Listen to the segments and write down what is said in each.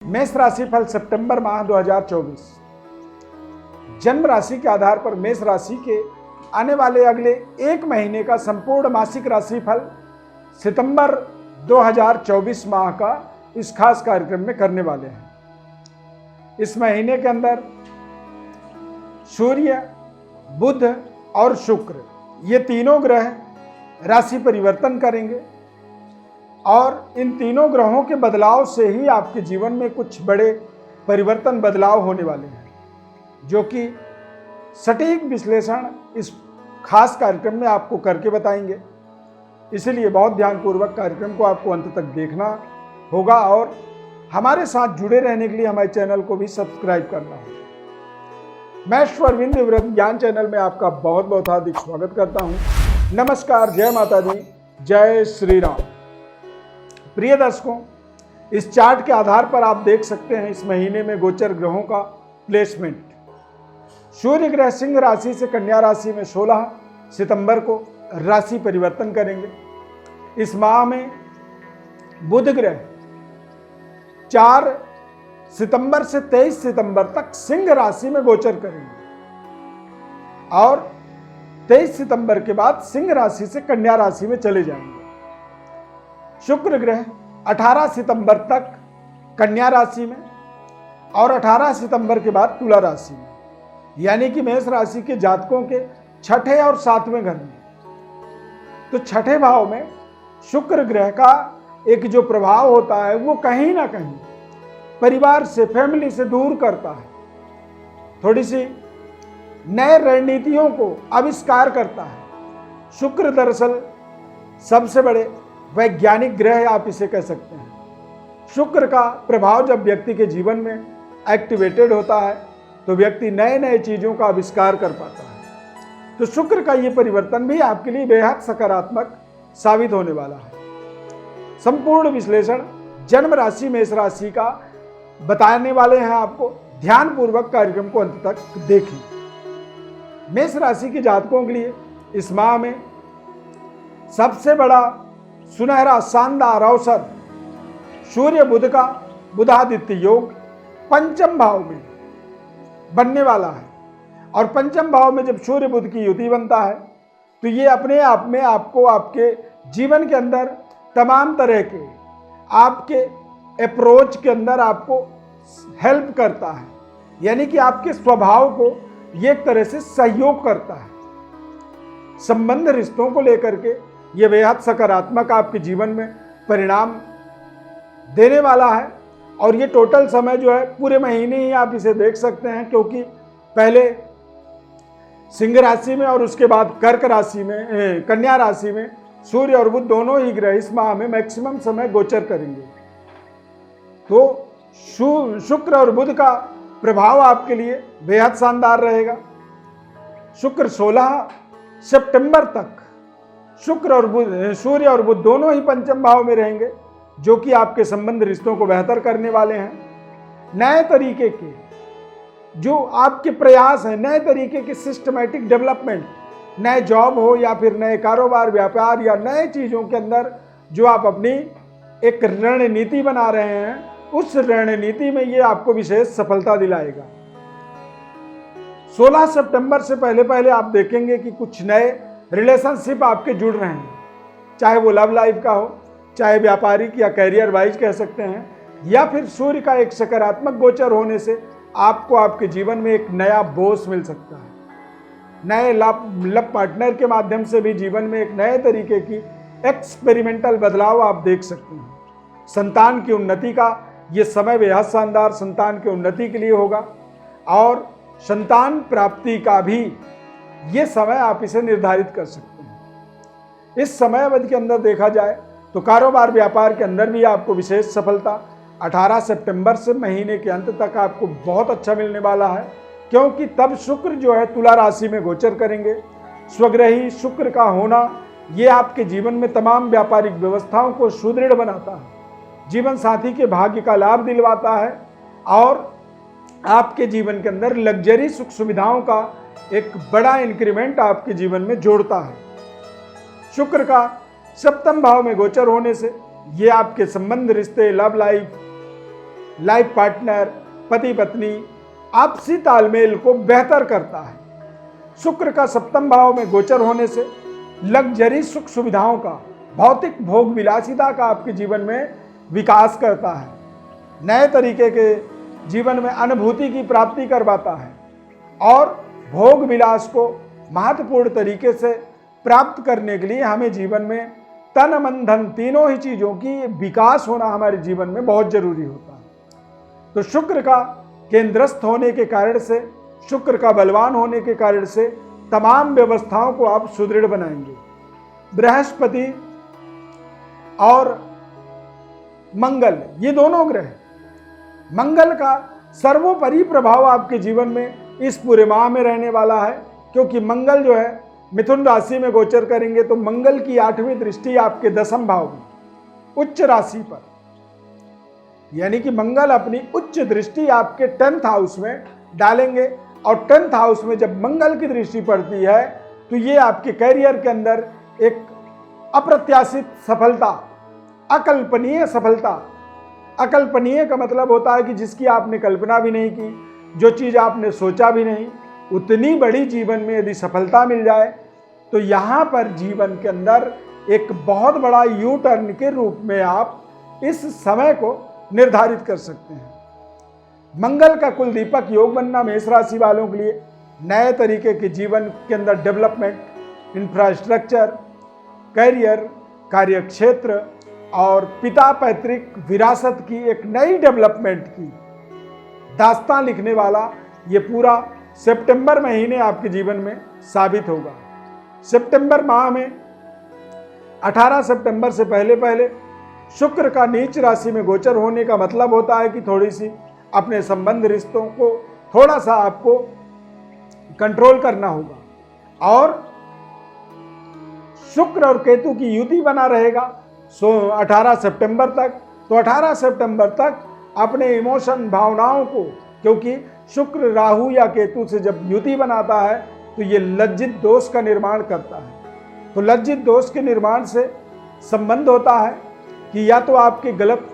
मेष राशि फल सितंबर माह 2024। जन्म राशि के आधार पर मेष राशि के आने वाले अगले एक महीने का संपूर्ण मासिक राशि फल सितंबर 2024 माह का इस खास कार्यक्रम में करने वाले हैं। इस महीने के अंदर सूर्य, बुध और शुक्र ये तीनों ग्रह राशि परिवर्तन करेंगे और इन तीनों ग्रहों के बदलाव से ही आपके जीवन में कुछ बड़े परिवर्तन बदलाव होने वाले हैं, जो कि सटीक विश्लेषण इस खास कार्यक्रम में आपको करके बताएंगे। इसलिए बहुत ध्यानपूर्वक कार्यक्रम को आपको अंत तक देखना होगा और हमारे साथ जुड़े रहने के लिए हमारे चैनल को भी सब्सक्राइब करना होगा। मैं ईश्वरविंद व्रत ज्ञान चैनल में आपका बहुत बहुत हार्दिक स्वागत करता हूं। नमस्कार, जय माता दी, जय श्री राम। प्रिय दर्शकों, इस चार्ट के आधार पर आप देख सकते हैं इस महीने में गोचर ग्रहों का प्लेसमेंट। सूर्य ग्रह सिंह राशि से कन्या राशि में 16 सितंबर को राशि परिवर्तन करेंगे। इस माह में बुध ग्रह 4 सितंबर से 23 सितंबर तक सिंह राशि में गोचर करेंगे और 23 सितंबर के बाद सिंह राशि से कन्या राशि में चले जाएंगे। शुक्र ग्रह 18 सितंबर तक कन्या राशि में और 18 सितंबर के बाद तुला राशि में, यानी कि मेष राशि के जातकों के छठे और सातवें घर में। तो छठे भाव में शुक्र ग्रह का एक जो प्रभाव होता है वो कहीं ना कहीं परिवार से, फैमिली से दूर करता है, थोड़ी सी नए रणनीतियों को आविष्कार करता है। शुक्र दरअसल सबसे बड़े वैज्ञानिक ग्रह आप इसे कह सकते हैं। शुक्र का प्रभाव जब व्यक्ति के जीवन में एक्टिवेटेड होता है तो व्यक्ति नए नए चीजों का आविष्कार कर पाता है। तो शुक्र का ये परिवर्तन भी आपके लिए बेहद सकारात्मक साबित होने वाला है। संपूर्ण विश्लेषण जन्म राशि मेष राशि का बताने वाले हैं आपको। ध्यानपूर्वक कार्यक्रम को अंत तक देखें। मेष राशि के जातकों के लिए इस माह में सबसे बड़ा सुनहरा शानदार अवसर सूर्य बुध का बुधादित्य योग पंचम भाव में बनने वाला है। और पंचम भाव में जब सूर्य बुध की युति बनता है तो ये अपने आप में आपको आपके जीवन के अंदर तमाम तरह के आपके अप्रोच के अंदर आपको हेल्प करता है, यानी कि आपके स्वभाव को ये एक तरह से सहयोग करता है। संबंध रिश्तों को लेकर के ये बेहद सकारात्मक आपके जीवन में परिणाम देने वाला है। और ये टोटल समय जो है पूरे महीने ही आप इसे देख सकते हैं, क्योंकि पहले सिंह राशि में और उसके बाद कर्क राशि में, कन्या राशि में सूर्य और बुध दोनों ही ग्रह इस माह में मैक्सिमम समय गोचर करेंगे। तो शुक्र और बुध का प्रभाव आपके लिए बेहद शानदार रहेगा। शुक्र 16 सितंबर तक शुक्र और बुध, सूर्य और बुध दोनों ही पंचम भाव में रहेंगे, जो कि आपके संबंध रिश्तों को बेहतर करने वाले हैं। नए तरीके के जो आपके प्रयास हैं, नए तरीके के सिस्टमैटिक डेवलपमेंट, नए जॉब हो या फिर नए कारोबार, व्यापार या नए चीज़ों के अंदर जो आप अपनी एक रणनीति बना रहे हैं, उस रणनीति में ये आपको विशेष सफलता दिलाएगा। 16 सितंबर से पहले पहले आप देखेंगे कि कुछ नए रिलेशनशिप आपके जुड़ रहे हैं, चाहे वो लव लाइफ का हो, चाहे व्यापारिक या कैरियर वाइज कह सकते हैं, या फिर सूर्य का एक सकारात्मक गोचर होने से आपको आपके जीवन में एक नया बॉस मिल सकता है। नए लव पार्टनर के माध्यम से भी जीवन में एक नए तरीके की एक्सपेरिमेंटल बदलाव आप देख सकते हैं। संतान की उन्नति का ये समय बेहद शानदार संतान की उन्नति के लिए होगा और संतान प्राप्ति का भी ये समय आप इसे निर्धारित कर सकते हैं। इस समय अवधि के अंदर देखा जाए तो कारोबार व्यापार के अंदर भी आपको विशेष सफलता 18 सितंबर से महीने के अंत तक आपको बहुत अच्छा मिलने वाला है, क्योंकि तब शुक्र जो है तुला राशि में गोचर करेंगे। स्वग्रही शुक्र का होना ये आपके जीवन में तमाम व्यापारिक व्यवस्थाओं को सुदृढ़ बनाता है, जीवन साथी के भाग्य का लाभ दिलवाता है और आपके जीवन के अंदर लग्जरी सुख सुविधाओं का एक बड़ा इंक्रीमेंट आपके जीवन में जोड़ता है। शुक्र का सप्तम भाव में गोचर होने से ये आपके संबंध, रिश्ते, लव लाइफ लाइफ पार्टनर, पति पत्नी, आपसी तालमेल को बेहतर करता है। शुक्र का सप्तम भाव में गोचर होने से लग्जरी सुख सुविधाओं का, भौतिक भोग विलासिता का आपके जीवन में विकास करता है। नए तरीके के जीवन में अनुभूति की प्राप्ति करवाता है और भोग विलास को महत्वपूर्ण तरीके से प्राप्त करने के लिए हमें जीवन में तन मन धन तीनों ही चीज़ों की विकास होना हमारे जीवन में बहुत जरूरी होता है। तो शुक्र का केंद्रस्थ होने के कारण से, शुक्र का बलवान होने के कारण से तमाम व्यवस्थाओं को आप सुदृढ़ बनाएंगे। बृहस्पति और मंगल, ये दोनों ग्रह, मंगल का सर्वोपरि प्रभाव आपके जीवन में इस पूरे माह में रहने वाला है, क्योंकि मंगल जो है मिथुन राशि में गोचर करेंगे तो मंगल की 8वीं दृष्टि आपके 10वें भाव में उच्च राशि पर, यानी कि मंगल अपनी उच्च दृष्टि आपके 10th हाउस में डालेंगे। और 10th हाउस में जब मंगल की दृष्टि पड़ती है तो ये आपके कैरियर के अंदर एक अप्रत्याशित सफलता, अकल्पनीय सफलता, अकल्पनीय का मतलब होता है कि जिसकी आपने कल्पना भी नहीं की, जो चीज़ आपने सोचा भी नहीं, उतनी बड़ी जीवन में यदि सफलता मिल जाए तो यहाँ पर जीवन के अंदर एक बहुत बड़ा यू टर्न के रूप में आप इस समय को निर्धारित कर सकते हैं। मंगल का कुल दीपक योग बनना मेष राशि वालों के लिए नए तरीके के जीवन के अंदर डेवलपमेंट, इंफ्रास्ट्रक्चर, कैरियर, कार्यक्षेत्र और पिता पैतृक विरासत की एक नई डेवलपमेंट की दास्तान लिखने वाला ये पूरा सितंबर महीने आपके जीवन में साबित होगा। सितंबर माह में 18 सितंबर से पहले पहले शुक्र का नीच राशि में गोचर होने का मतलब होता है कि थोड़ी सी अपने संबंध रिश्तों को थोड़ा सा आपको कंट्रोल करना होगा। और शुक्र और केतु की युति बना रहेगा 18 सितंबर तक। तो 18 सितंबर तक अपने इमोशन, भावनाओं को, क्योंकि शुक्र राहु या केतु से जब युति बनाता है तो ये लज्जित दोष का निर्माण करता है। तो लज्जित दोष के निर्माण से संबंध होता है कि या तो आपके गलत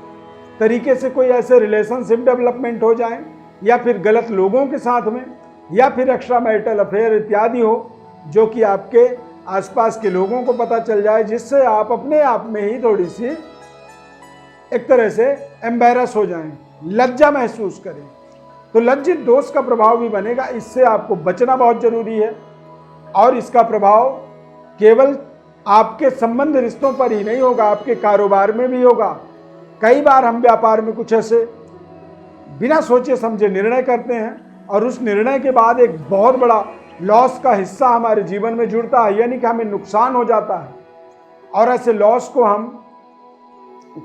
तरीके से कोई ऐसे रिलेशनशिप डेवलपमेंट हो जाए, या फिर गलत लोगों के साथ में, या फिर एक्स्ट्रा मैरिटल अफेयर इत्यादि हो जो कि आपके आसपास के लोगों को पता चल जाए, जिससे आप अपने आप में ही थोड़ी सी एक तरह से एम्बैरस हो जाएं, लज्जा महसूस करें। तो लज्जित दोष का प्रभाव भी बनेगा, इससे आपको बचना बहुत जरूरी है। और इसका प्रभाव केवल आपके संबंध रिश्तों पर ही नहीं होगा, आपके कारोबार में भी होगा। कई बार हम व्यापार में कुछ ऐसे बिना सोचे समझे निर्णय करते हैं और उस निर्णय के बाद एक बहुत बड़ा लॉस का हिस्सा हमारे जीवन में जुड़ता है, यानी कि हमें नुकसान हो जाता है। और ऐसे लॉस को हम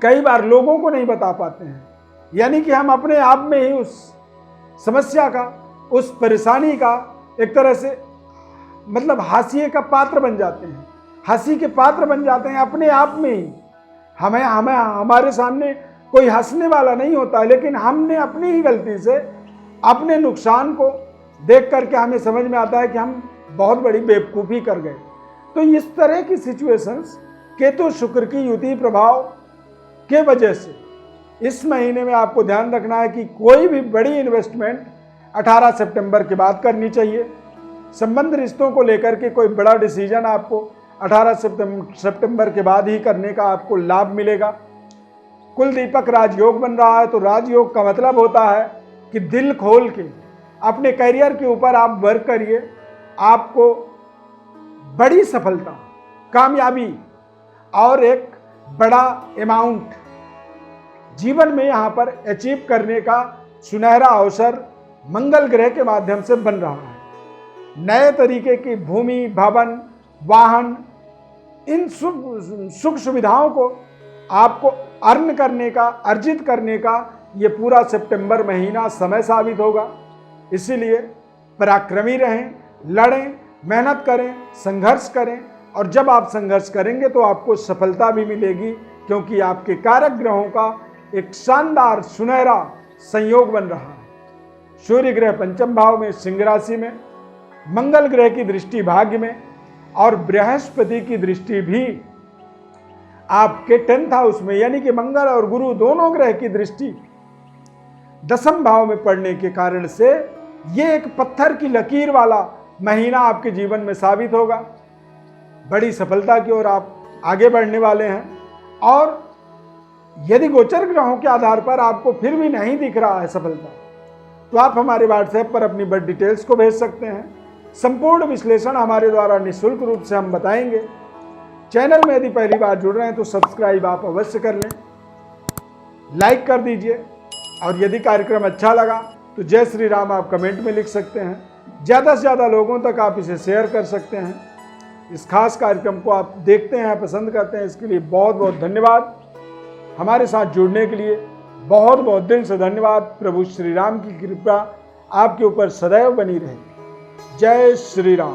कई बार लोगों को नहीं बता पाते हैं, यानी कि हम अपने आप में ही उस समस्या का, उस परेशानी का एक तरह से मतलब हाशिए का पात्र बन जाते हैं, हंसी के पात्र बन जाते हैं अपने आप में ही। हमारे सामने कोई हंसने वाला नहीं होता, लेकिन हमने अपनी ही गलती से अपने नुकसान को देख करके हमें समझ में आता है कि हम बहुत बड़ी बेवकूफ़ी कर गए। तो इस तरह की सिचुएशंस केतु शुक्र की युति प्रभाव के वजह से इस महीने में आपको ध्यान रखना है कि कोई भी बड़ी इन्वेस्टमेंट 18 सितंबर के बाद करनी चाहिए। संबंध रिश्तों को लेकर के कोई बड़ा डिसीजन आपको 18 सितंबर के बाद ही करने का आपको लाभ मिलेगा। कुल दीपक राजयोग बन रहा है, तो राजयोग का मतलब होता है कि दिल खोल के अपने करियर के ऊपर आप वर्क करिए, आपको बड़ी सफलता, कामयाबी और एक बड़ा अमाउंट जीवन में यहाँ पर अचीव करने का सुनहरा अवसर मंगल ग्रह के माध्यम से बन रहा है। नए तरीके की भूमि, भवन, वाहन, इन सुख सुविधाओं को आपको अर्न करने का, अर्जित करने का ये पूरा सितंबर महीना समय साबित होगा। इसीलिए पराक्रमी रहें, लड़ें, मेहनत करें, संघर्ष करें, और जब आप संघर्ष करेंगे तो आपको सफलता भी मिलेगी, क्योंकि आपके कारक ग्रहों का एक शानदार सुनहरा संयोग बन रहा है। सूर्य ग्रह पंचम भाव में सिंह राशि में, मंगल ग्रह की दृष्टि भाग्य में, और बृहस्पति की दृष्टि भी आपके 10th हाउस में, यानी कि मंगल और गुरु दोनों ग्रह की दृष्टि दसम भाव में पड़ने के कारण से ये एक पत्थर की लकीर वाला महीना आपके जीवन में साबित होगा। बड़ी सफलता की ओर आप आगे बढ़ने वाले हैं। और यदि गोचर ग्रहों के आधार पर आपको फिर भी नहीं दिख रहा है सफलता, तो आप हमारे व्हाट्सएप पर अपनी बर्थ डिटेल्स को भेज सकते हैं। संपूर्ण विश्लेषण हमारे द्वारा निःशुल्क रूप से हम बताएंगे। चैनल में यदि पहली बार जुड़ रहे हैं तो सब्सक्राइब आप अवश्य कर लें, लाइक कर दीजिए, और यदि कार्यक्रम अच्छा लगा तो जय श्री राम आप कमेंट में लिख सकते हैं। ज़्यादा से ज़्यादा लोगों तक आप इसे शेयर कर सकते हैं। इस खास कार्यक्रम को आप देखते हैं, पसंद करते हैं, इसके लिए बहुत बहुत धन्यवाद। हमारे साथ जुड़ने के लिए बहुत बहुत दिल से धन्यवाद। प्रभु श्री राम की कृपा आपके ऊपर सदैव बनी रहे। जय श्री राम।